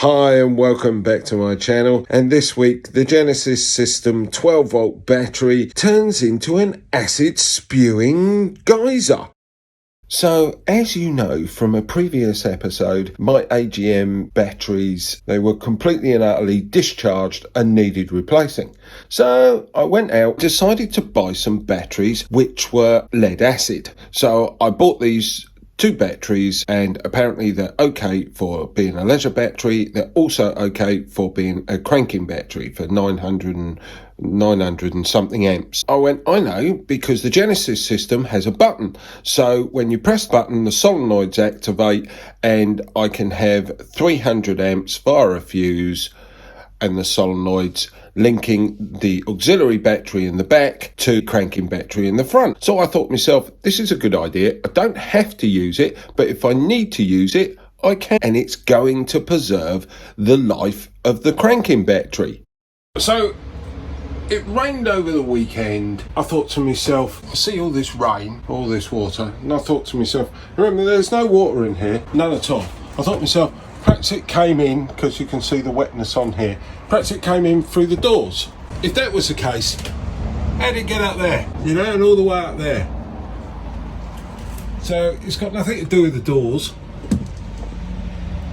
Hi and welcome back to my channel, and this week the Genisys System 12 volt battery turns into an acid spewing geyser. So, as you know from a previous episode, my AGM batteries, they were completely and utterly discharged and needed replacing. So, I went out, decided to buy some batteries which were lead acid. So, I bought these two batteries, and apparently they're okay for being a leisure battery. They're also okay for being a cranking battery for 900 and something amps. I went, I know, because the Genisys system has a button. So when you press the button, the solenoids activate, and I can have 300 amps via a fuse and the solenoids linking the auxiliary battery in the back to cranking battery in the front. So I thought to myself, this is a good idea. I don't have to use it, but if I need to use it, I can. And it's going to preserve the life of the cranking battery. So it rained over the weekend. I thought to myself, I see all this rain, all this water, and I thought to myself, remember there's no water in here, none at all. I thought to myself, perhaps it came in, because you can see the wetness on here, perhaps it came in through the doors. If that was the case, how did it get up there? You know, and all the way up there. So it's got nothing to do with the doors.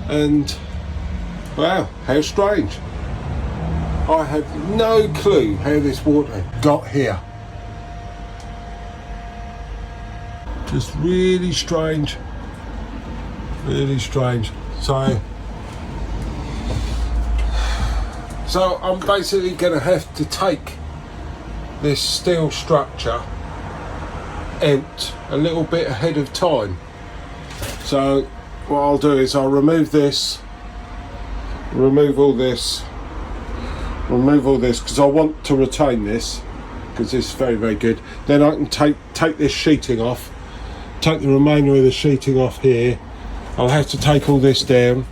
And, wow, how strange. I have no clue how this water got here. Just really strange. Really strange. So I'm basically going to have to take this steel structure out a little bit ahead of time. So what I'll do is I'll remove this, remove all this, because I want to retain this, because this is very, very good. Then I can take this sheeting off, take the remainder of the sheeting off here. I'll have to take all this down,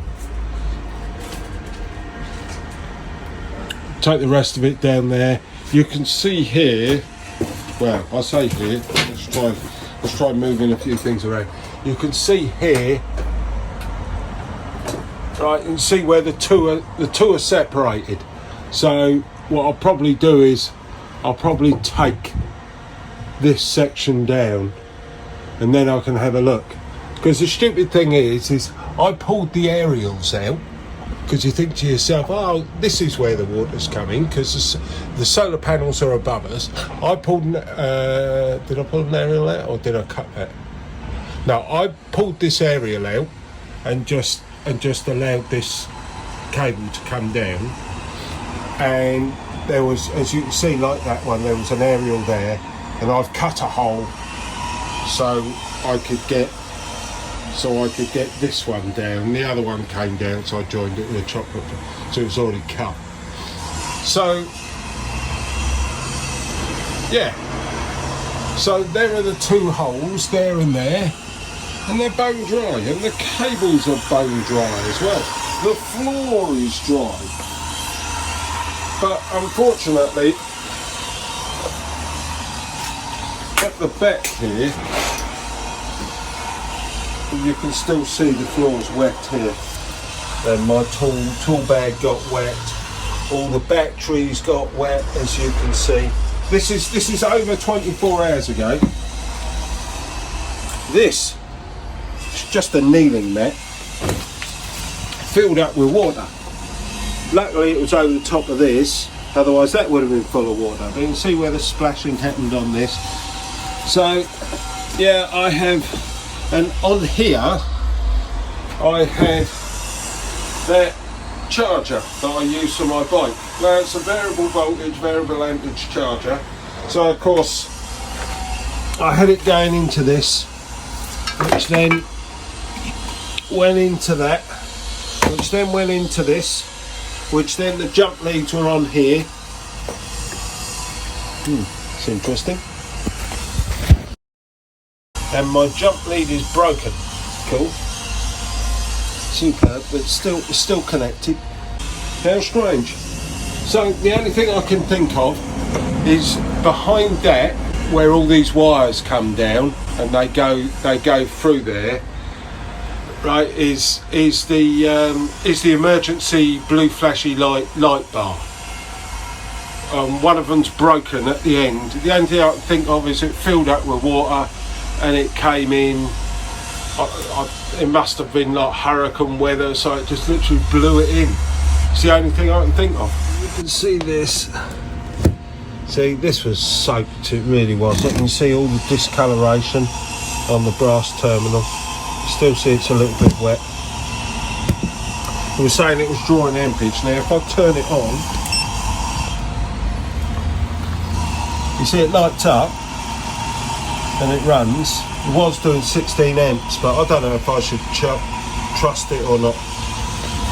take the rest of it down there. You can see here, well, I say here, let's try moving a few things around. You can see here, right, you can see where the two are separated. So what I'll probably do is I'll probably take this section down, and then I can have a look. Because the stupid thing is I pulled the aerials out, because you think to yourself, oh, this is where the water's coming, because the solar panels are above us. I pulled, did I pull an aerial out, or did I cut that? No, I pulled this aerial out and just allowed this cable to come down. And there was, as you can see, like that one, there was an aerial there, and I've cut a hole so I could get this one down. The other one came down, so I joined it with a chocolate, so it was already cut. So yeah, so there are the two holes, there and there, and they're bone dry, and the cables are bone dry as well. The floor is dry, but unfortunately at the back here you can still see the floor's wet here, and my tool bag got wet, all the batteries got wet, as you can see. This is over 24 hours ago. This is just a kneeling mat filled up with water. Luckily it was over the top of this, otherwise that would have been full of water. But you can see where the splashing happened on this. So yeah, I have, and on here I had that charger that I use for my bike. Now it's a variable voltage, variable amperage charger. So of course I had it going into this, which then went into that, which then went into this, which then the jump leads were on here. It's interesting. And my jump lead is broken. Cool. Superb, but it's still connected. How strange. So the only thing I can think of is behind that, where all these wires come down and they go through there. right, is the emergency blue flashy light bar. One of them's broken at the end. The only thing I can think of is it filled up with water and it came in. It must have been like hurricane weather, so it just literally blew it in. It's the only thing I can think of. You can see this. See, this was soaked, it really was. You can see all the discoloration on the brass terminal. Still see it's a little bit wet. I was saying it was drawing ampage. Now if I turn it on, you see it lights up and it runs. It was doing 16 amps, but I don't know if I should trust it or not.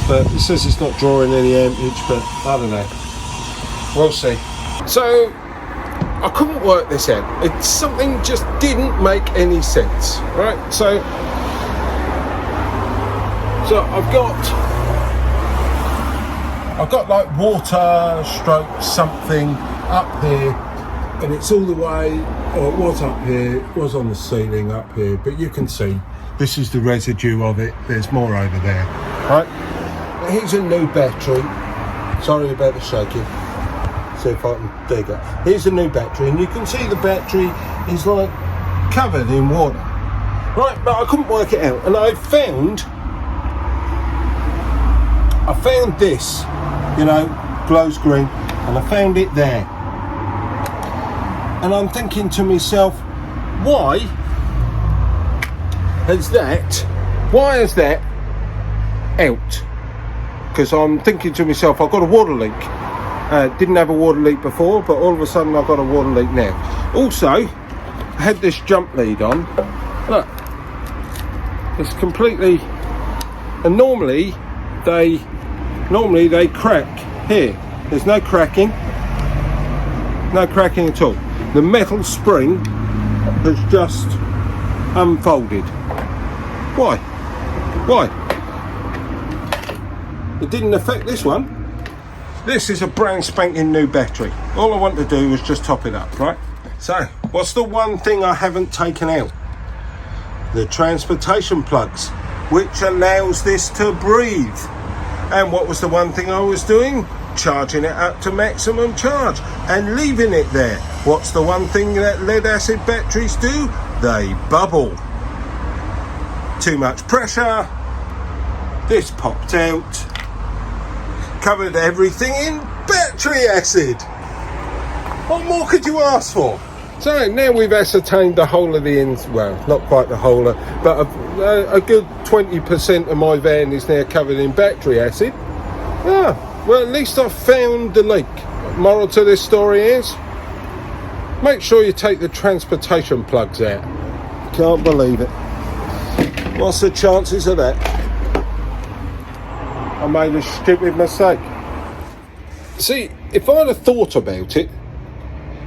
But it says it's not drawing any ampage, but I don't know. We'll see. So I couldn't work this out. Something just didn't make any sense, right? So I've got like water stroke something up here, and it's all the way, or it was up here, it was on the ceiling up here, but you can see this is the residue of it. There's more over there, right? Here's a new battery. Sorry about the shaking. See if I can dig it. Here's a new battery, and you can see the battery is like covered in water, right? But I couldn't work it out, and I found this, glows green, and I found it there. And I'm thinking to myself, why is that out? Because I'm thinking to myself, I've got a water leak. Didn't have a water leak before, but all of a sudden I've got a water leak now. Also, I had this jump lead on. Look, it's completely, and normally they crack here. There's no cracking at all. The metal spring has just unfolded. Why? It didn't affect this one. This is a brand spanking new battery. All I want to do is just top it up, right? So, what's the one thing I haven't taken out? The transportation plugs, which allows this to breathe. And what was the one thing I was doing? Charging it up to maximum charge and leaving it there. What's the one thing that lead acid batteries do? They bubble. Too much pressure. This popped out. Covered everything in battery acid. What more could you ask for? So now we've ascertained the whole of the well, not quite the whole, but a good 20% of my van is now covered in battery acid. Well, at least I've found the leak. Moral to this story is, make sure you take the transportation plugs out. Can't believe it. What's the chances of that? I made a stupid mistake. See, if I'd have thought about it,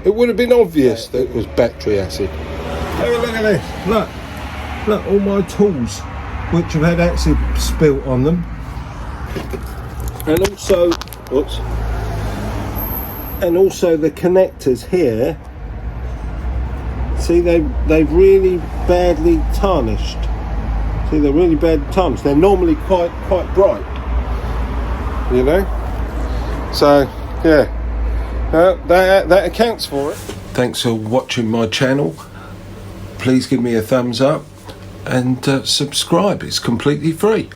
it would have been obvious that it was battery acid. Have a look at this. Look, all my tools which have had acid spilt on them. And also the connectors here. See, they've really badly tarnished. See, they're really bad tarnished. They're normally quite bright, So yeah. That accounts for it. Thanks for watching my channel. Please give me a thumbs up and subscribe. It's completely free.